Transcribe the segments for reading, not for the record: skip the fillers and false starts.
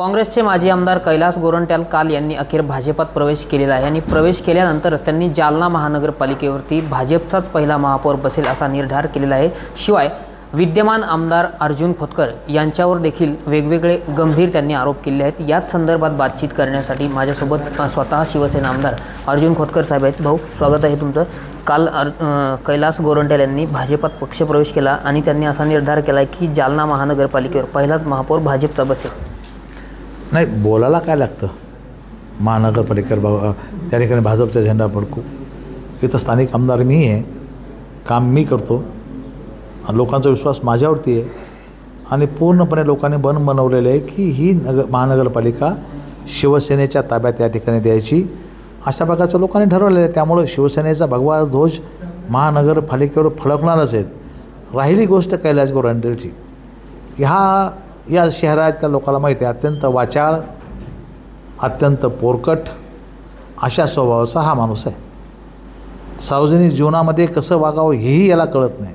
काँग्रेसचे माजी आमदार कैलास गोरंट्याल यांनी अखेर भाजपात प्रवेश केलेला आहे आणि प्रवेश केल्यानंतरच त्यांनी जालना महानगरपालिकेवरती भाजपचाच पहिला महापौर बसेल असा निर्धार केलेला आहे। शिवाय विद्यमान आमदार अर्जुन खोतकर यांच्यावर देखील वेगवेगळे गंभीर त्यांनी आरोप केले आहेत। याच संदर्भात बातचीत करण्यासाठी माझ्यासोबत स्वतः शिवसेना आमदार अर्जुन खोतकर साहेब आहेत। भाऊ, स्वागत आहे तुमचं। काल कैलास गोरंट्याल यांनी भाजपात पक्षप्रवेश केला आणि त्यांनी असा निर्धार केला की जालना महानगरपालिकेवर पहिलाच महापौर भाजपचा बसेल। नाही, बोलायला काय लागतं? महानगरपालिकेवर त्या ठिकाणी भाजपचा झेंडा फडकू। इथं स्थानिक आमदार मी आहे, काम मी करतो, लोकांचा विश्वास माझ्यावरती आहे आणि पूर्णपणे लोकांनी बनवलेलं आहे की ही महानगरपालिका शिवसेनेच्या ताब्यात या ठिकाणी द्यायची, अशा प्रकारचं लोकांनी ठरवलेलं आहे। त्यामुळे शिवसेनेचा भगवा ध्वज महानगरपालिकेवर फडकणारच आहेत। राहिली गोष्ट कैलास गोरंट्यालची, या शहरातल्या लोकांना माहिती आहे अत्यंत वाचाळ, अत्यंत पोरकट अशा स्वभावाचा हा माणूस आहे। सार्वजनिक जीवनामध्ये कसं वागावं हेही याला कळत नाही।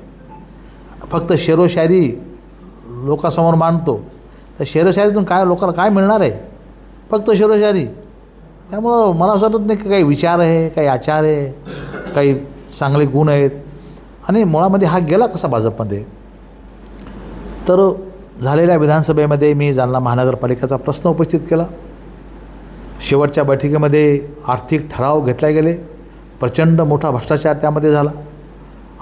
फक्त शेरोशायरी लोकांसमोर मांडतो, तर शेरोशायरीतून काय लोकांना काय मिळणार आहे? फक्त शेरोशायरी। त्यामुळं मला असं वाटत नाही की काही विचार आहे, काही आचार आहे, काही चांगले गुण आहेत आणि मुळामध्ये हा गेला कसा भाजपमध्ये। तर झालेल्या विधानसभेमध्ये मी जालना महानगरपालिकेचा प्रश्न उपस्थित केला। शेवटच्या बैठकीमध्ये आर्थिक ठराव घेतले गेले, प्रचंड मोठा भ्रष्टाचार त्यामध्ये झाला।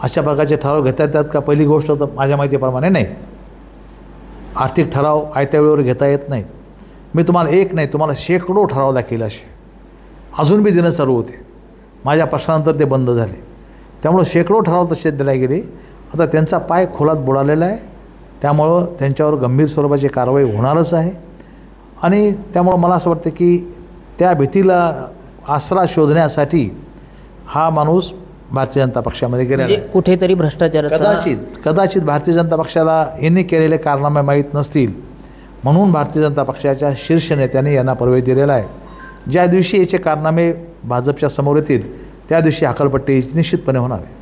अशा प्रकारचे ठराव घेता येतात का? पहिली गोष्ट तर माझ्या माहितीप्रमाणे नाही, आर्थिक ठराव आयत्या वेळेवर घेता येत नाहीत। मी तुम्हाला एक नाही, तुम्हाला शेकडो ठराव दाखवले असे, अजून बी देणं चालू होते। माझ्या प्रश्नानंतर ते बंद झाले। त्यामुळं शेकडो ठराव तसे दिले गेले। आता त्यांचा पाय खोलात बुडालेला आहे, त्यामुळं त्यांच्यावर गंभीर स्वरूपाची कारवाई होणारच आहे आणि त्यामुळं मला असं वाटतं की त्या भीतीला आसरा शोधण्यासाठी हा माणूस भारतीय जनता पक्षामध्ये गेलेला आहे। कुठेतरी भ्रष्टाचाराचा कदाचित भारतीय जनता पक्षाला यांनी केलेले कारनामे माहीत नसतील, म्हणून भारतीय जनता पक्षाच्या शीर्ष नेत्यांनी यांना प्रवेश दिलेला आहे। ज्या दिवशी याचे कारनामे भाजपच्या समोर येतील त्या दिवशी हकालपट्टी निश्चितपणे होणार आहे।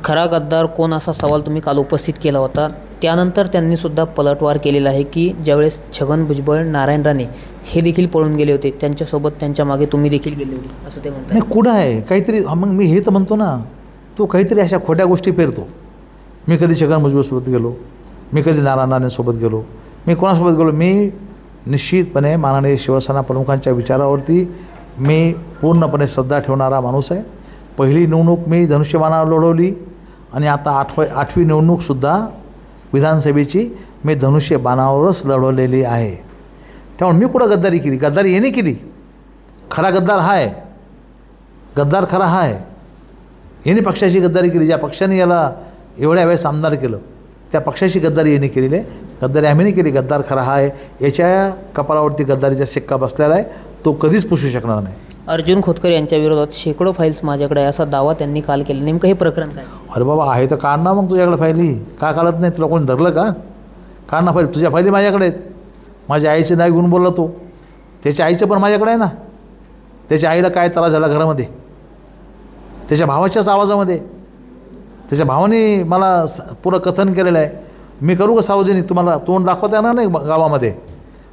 खरा गद्दार कोण असा सवाल तुम्ही काल उपस्थित केला होता, त्यानंतर त्यांनी सुद्धा पलटवार केलेला आहे की ज्यावेळेस छगन भुजबळ, नारायण राणे हे देखील पळून गेले होते, त्यांच्यासोबत त्यांच्या मागे तुम्ही देखील गेले होते असं ते म्हणतात। नाही, कुठं आहे काहीतरी? मग मी हे तर म्हणतो ना, तो काहीतरी अशा खोट्या गोष्टी पेरतो। मी कधी छगन भुजबळसोबत गेलो, मी कधी नारायण राणेसोबत गेलो, मी कोणासोबत गेलो? मी निश्चितपणे माननीय शिवसेना प्रमुखांच्या विचारावरती मी पूर्णपणे श्रद्धा ठेवणारा माणूस आहे। पहिली निवडणूक मी धनुष्यबाणावर लढवली आणि आता आठवी निवडणूकसुद्धा विधानसभेची मी धनुष्यबाणावरच लढवलेली आहे। त्यामुळे मी कुठं गद्दारी केली? गद्दारी याने केली। खरा गद्दार हा आहे, गद्दार खरा हा आहे। याने पक्षाची गद्दारी केली। ज्या पक्षाने याला एवढ्या वेळेस आमदार केलं त्या पक्षाची गद्दारी याने केलेली आहे, गद्दारी आम्ही नाही केली। गद्दार खरा हा आहे, याच्या कपाळावरती गद्दारीचा शिक्का बसलेला आहे, तो कधीच पुसू शकणार नाही। अर्जुन खोतकर यांच्या विरोधात शेकडो फाईल्स माझ्याकडे आहे असा दावा त्यांनी काल केला, नेमकं हे प्रकरण काय? अरे बाबा, आहे तर काढ ना मग तुझ्याकडे फायली, का काढत नाही? तुला कोणी धरलं का? काढ ना फाईल, तुझ्या फायली माझ्याकडे आहेत। माझ्या आईचे नाही गुण बोलला तो, त्याच्या आईचं पण माझ्याकडे आहे ना। त्याच्या आईला काय त्रास झाला घरामध्ये, त्याच्या भावाच्याच आवाजामध्ये त्याच्या भावाने मला पुरं कथन केलेलं आहे। मी करू का सार्वजनिक? तुम्हाला तोंड दाखवता येणार नाही गावामध्ये?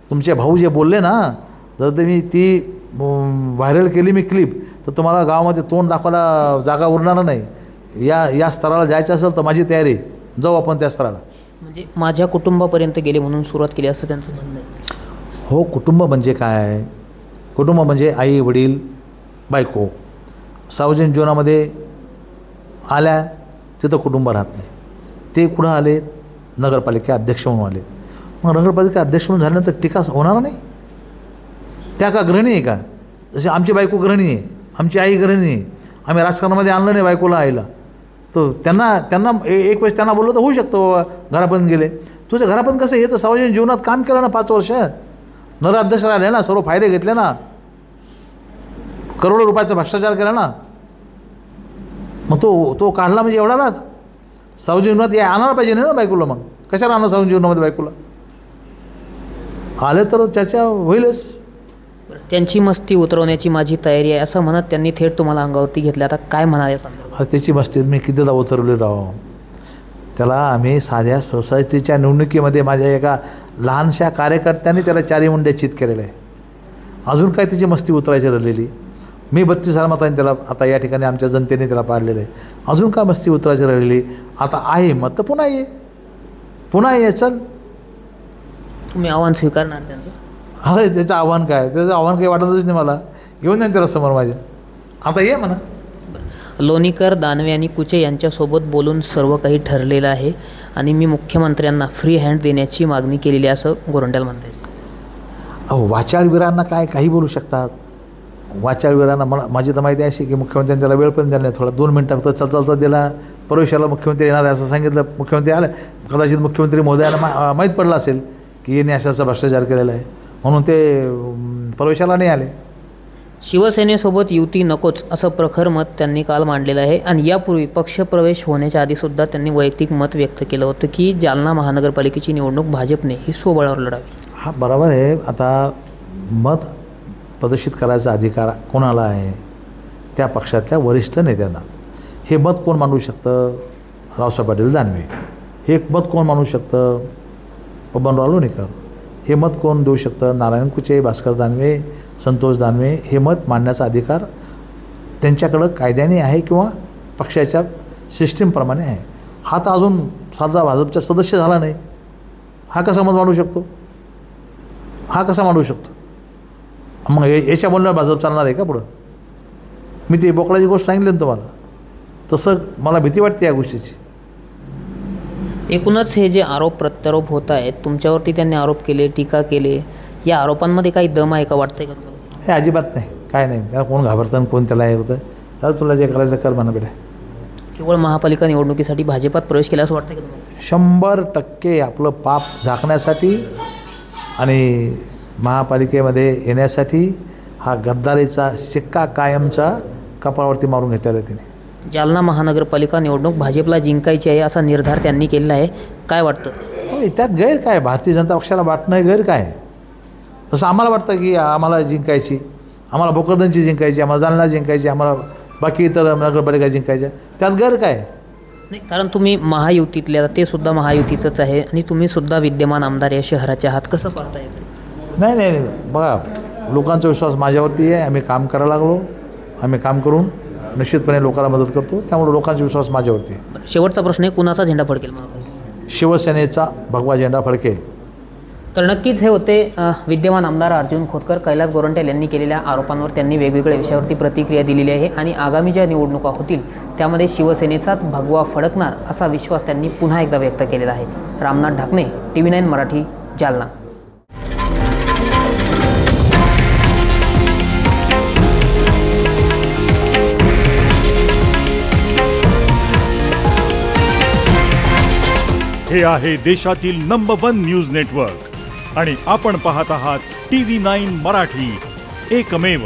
तुमचे भाऊ जे बोलले ना, जर मी ती व्हायरल केली मी क्लिप, तर तुम्हाला गावामध्ये तोंड दाखवायला जागा उरणार नाही। या स्तराला जायचं असेल तर माझी तयारी, जाऊ आपण त्या स्तराला। म्हणजे माझ्या कुटुंबापर्यंत गेले म्हणून सुरुवात केली असं त्यांचं म्हणणं आहे। हो, कुटुंब म्हणजे काय? कुटुंब म्हणजे आई, वडील, बायको। सार्वजनिक जीवनामध्ये आल्या तिथं कुटुंब राहत नाही। ते कुठं आले? नगरपालिका अध्यक्ष म्हणून आले। मग नगरपालिका अध्यक्ष म्हणून झाल्यानंतर टीका होणार नाही? त्या का गृहिणी आहे का? जसे आमची बायको गृहिणी आहे, आमची आई गृहिणी आहे, आम्ही राजकारणामध्ये आणलं नाही बायकोला, आईला, तर त्यांना एक वेळेस त्यांना बोललो तर होऊ शकतो घरापर्यंत गेले। तुझं घरापर्यंत कसं? हे तर सार्वजनिक जीवनात काम केलं ना 5 वर्ष, नगराध्यक्ष राहिले ना, सर्व फायदे घेतले ना, करोडो रुपयाचा भ्रष्टाचार केला ना, मग तो काढला म्हणजे एवढा लाग सार्वजनिक जीवनात या आणायला पाहिजे ना बायकोला? मग कशाला आणलं सार्वजनिक जीवनामध्ये बायकोला? आले तर चर्चा होईलच। त्यांची मस्ती उतरवण्याची माझी तयारी आहे असं म्हणत त्यांनी थेट तुम्हाला अंगावरती घेतलं, आता काय म्हणाले? अरे त्याची मस्ती मी कितीदा उतरवली राव। त्याला आम्ही साध्या सोसायटीच्या निवडणुकीमध्ये माझ्या एका लहानशा कार्यकर्त्यांनी त्याला 4 मुंड्या चित केलेलं आहे. अजून काय त्याची मस्ती उतरायची राहिलेली. मी 32 मतांनी त्याला आता या ठिकाणी आमच्या जनतेने त्याला पाडलेलं आहे. अजून काय मस्ती उतरायची राहिलेली. आता आहे मत तर पुन्हा ये चल. तुम्ही आव्हान स्वीकारणार त्यांचं? अरे त्याचं आव्हान काय, त्याचं आव्हान काही वाटतच नाही मला. घेऊन जाईन त्याला समोर माझ्या. आता ये म्हणा. लोणीकर, दानवे आणि कुचे यांच्यासोबत बोलून सर्व काही ठरलेलं आहे आणि मी मुख्यमंत्र्यांना फ्री हँड देण्याची मागणी केलेली आहे असं गोरंट्याल म्हणतात. अहो वाचाळवीरांना काही बोलू शकतात. वाचाळवीरांना माझी तर माहिती अशी की मुख्यमंत्र्यांनी त्याला वेळ पण दिला नाही. थोडा 2 मिनटं फक्त चालता दिला. प्रवेशाला मुख्यमंत्री येणार आहे असं सांगितलं. मुख्यमंत्री आले. कदाचित मुख्यमंत्री महोदयांना माहीत पडलं असेल की यांनी अशाचा भ्रष्टाचार केलेला आहे म्हणून ते प्रवेशाला नाही आले. शिवसेनेसोबत युती नकोच असं प्रखर मत त्यांनी काल मांडलेलं आहे आणि यापूर्वी पक्षप्रवेश होण्याच्या आधीसुद्धा त्यांनी वैयक्तिक मत व्यक्त केलं होतं की जालना महानगरपालिकेची निवडणूक भाजपने ही स्वबळावर लढावी. हा बरोबर आहे. आता मत प्रदर्शित करायचा अधिकार कोणाला आहे? त्या पक्षातल्या वरिष्ठ नेत्यांना. हे मत कोण मांडू शकतं? रावसाहेब पाटील दानवे. हे मत कोण मांडू शकतं? बबनराव लोणीकर. हे मत कोण देऊ शकतं? नारायण कुचे, भास्कर दानवे, संतोष दानवे. हे मत मांडण्याचा अधिकार त्यांच्याकडं कायद्याने आहे किंवा पक्षाच्या सिस्टीमप्रमाणे आहे. हा तर अजून साधा भाजपचा सदस्य झाला नाही. हा कसा मत मांडू शकतो? मग याच्या बोलण्यावर भाजप चालणार आहे का पुढं? मी ती बोकडाची गोष्ट सांगितली ना तुम्हाला. तसं मला भीती वाटते या गोष्टीची. एकूणच हे जे आरोप प्रत्यारोप होत आहेत तुमच्यावरती त्यांनी आरोप केले, टीका केले, या आरोपांमध्ये काही दम आहे का वाटतंय का तुम्हाला? हे अजिबात नाही. काय नाही. त्याला कोण घाबरतं आणि कोण त्याला हे होतं. त्याला तुला जे करायचं कर म्हणा बेटा. केवळ महापालिका निवडणुकीसाठी भाजपात प्रवेश केला असं वाटतंय का तुम्हाला? 100% आपलं पाप झाकण्यासाठी आणि महापालिकेमध्ये येण्यासाठी हा गद्दारीचा शिक्का कायमचा कपाळावरती मारून घेतलेला आहे तिने. जालना महानगरपालिका निवडणूक भाजपला जिंकायची आहे असा निर्धार त्यांनी केलेला आहे. काय वाटतं? हो, त्यात गैर काय? भारतीय जनता पक्षाला वाटणं गैर काय? तसं आम्हाला वाटतं की आम्हाला जिंकायची, आम्हाला भोकरदनची जिंकायची, आम्हाला जालना जिंकायची, आम्हाला बाकी इतर नगरपालिका जिंकायच्या. त्यात गैर काय? नाही, कारण तुम्ही महायुतीतल्या, ते सुद्धा महायुतीचंच आहे आणि तुम्ही सुद्धा विद्यमान आमदार या शहराचे आहात. कसं पाहताय? नाही बघा, लोकांचा विश्वास माझ्यावरती आहे. आम्ही काम करायला लागलो. आम्ही काम करून निश्चितपणे लोकांना मदत करतो. त्यामुळे लोकांचा विश्वास माझ्यावरती आहे. शेवटचा प्रश्न आहे, कुणाचा झेंडा फडकेल? शिवसेनेचा भगवा झेंडा फडकेल. तर नक्कीच हे होते विद्यमान आमदार अर्जुन खोतकर. कैलास गोरंट्याल यांनी केलेल्या आरोपांवर त्यांनी वेगवेगळ्या विषयावरती प्रतिक्रिया दिलेली आहे आणि आगामी ज्या निवडणुका होतील त्यामध्ये शिवसेनेचाच भगवा फडकणार असा विश्वास त्यांनी पुन्हा एकदा व्यक्त केलेला आहे. रामनाथ ढाकणे, TV9 मराठी, जालना. हे आहे देशातील नंबर 1 न्यूज नेटवर्क आणि आपण पाहत आहात TV9 मराठी, एकमेव.